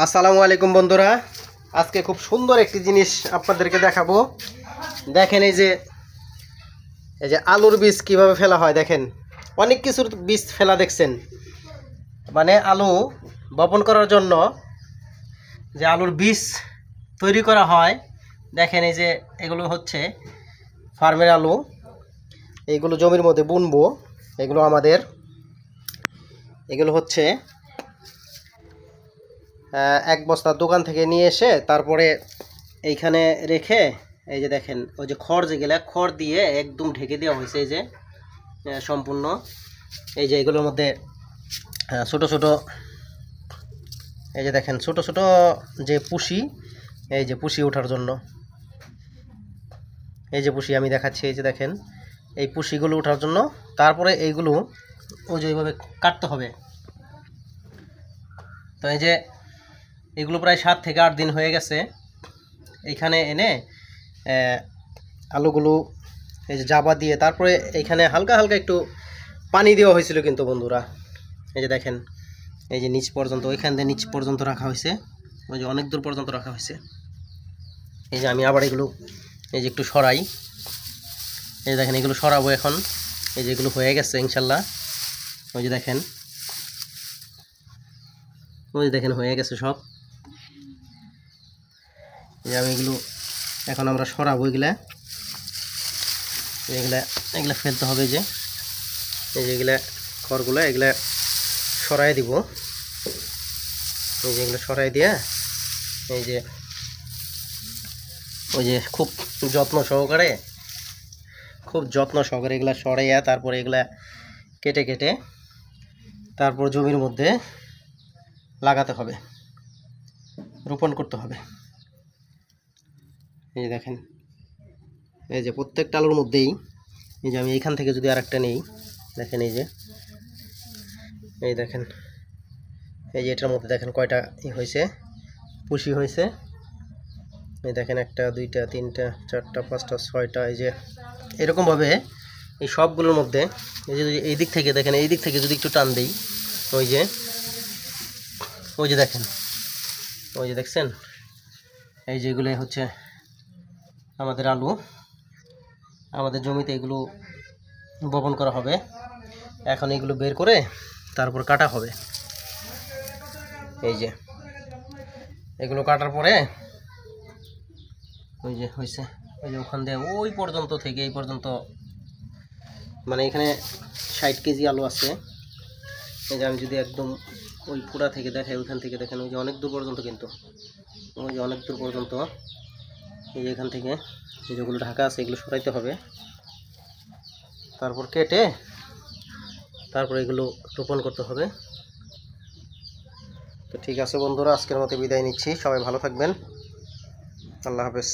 আসসালামু আলাইকুম বন্ধুরা, আজকে খুব সুন্দর একটি জিনিস আপনাদেরকে দেখাবো। দেখেন এই যে আলুর বীজ কিভাবে ফেলা হয়। দেখেন অনেক কিছুর বীজ ফেলা দেখছেন, মানে আলু বপন করার জন্য যে আলুর বীজ তৈরি করা হয়। দেখেন এই যে এগুলো হচ্ছে ফার্মের আলু, এইগুলো জমির মধ্যে বুনবো। এগুলো হচ্ছে এক বস্তা দোকান থেকে নিয়ে এসে তারপরে এইখানে রেখে, এই যে দেখেন ওই যে খড় যেগুলো, খড় দিয়ে একদম ঢেকে দেওয়া হয়েছে। এই যে সম্পূর্ণ এই যে এগুলোর মধ্যে ছোট ছোট, এই যে দেখেন ছোট ছোট যে পুষি, এই যে পুষি ওঠার জন্য, এই যে পুষি আমি দেখাচ্ছি। এই যে দেখেন এই পুষিগুলো ওঠার জন্য, তারপরে এইগুলো ওই যে এইভাবে কাটতে হবে। তো এই যে এগুলো প্রায় 7 থেকে 8 দিন হয়ে গেছে। এইখানে এনে আলুগুলো এই যে জাবা দিয়ে, তারপরে এইখানে হালকা হালকা একটু পানি দেওয়া হয়েছিল কিন্তু বন্ধুরা। এই যে দেখেন এই যে নিচ পর্যন্ত, ওইখান দিয়ে নিচ পর্যন্ত রাখা হয়েছে, ওই যে অনেক দূর পর্যন্ত রাখা হয়েছে। এই যে আমি আবার এগুলো এই যে একটু সরাই। এই যে দেখেন এগুলো সরাবো এখন। এই যে এগুলো হয়ে গেছে ইনশাল্লাহ। ওই যে দেখেন, ওই যে দেখেন হয়ে গেছে সব। এই আমি এগুলো এখন আমরা সরাবো। এগুলা ফেলতে হবে। যে এই যে এগুলা খড়গুলো এগুলা সরাই দিব। এই যে এগুলো সরাই দিয়ে এই যে ওই যে খুব যত্ন সহকারে এগুলা সরাইয়া, তারপরে এগুলা কেটে কেটে তারপর জমির মধ্যে লাগাতে হবে, রোপণ করতে হবে। এই যে দেখেন এই যে প্রত্যেকটা আলুর মধ্যেই, এই যে আমি এইখান থেকে যদি আরেকটা নেই, দেখেন এই যে এই দেখেন এই যে এটার মধ্যে দেখেন কয়টা হয়েছে, পুষি হয়েছে। এই দেখেন 1 2 3 4 5 6টা। এই যে এরকমভাবে এই সবগুলোর মধ্যে এই যে এই দিক থেকে দেখেন, এই দিক থেকে যদি একটু টান দিই, ওই যে দেখেন, ওই যে দেখছেন এই যে এগুলো হচ্ছে আমাদের আলু। আমাদের জমিতে এগুলো বপন করা হবে। এখন এগুলো বের করে তারপর কাটা হবে। এই যে এগুলো কাটার পরে ওই যে হয়েছে, ওই যে ওখান দিয়ে ওই পর্যন্ত থেকে এই পর্যন্ত, মানে এখানে 60 কেজি আলু আছে। এই যে আমি যদি একদম ওই পুরা থেকে দেখাই, ওইখান থেকে দেখেন ওই যে অনেক দূর পর্যন্ত, কিন্তু ওই যে অনেক দূর পর্যন্ত। এই যে এখান থেকে এই যেগুলো ঢাকা আছে এগুলো সরাইতে হবে, তারপর কেটে তারপর এগুলো রোপণ করতে হবে। তো ঠিক আছে বন্ধুরা, আজকের মতো বিদায় নিচ্ছি। সবাই ভালো থাকবেন। আল্লাহ হাফেজ।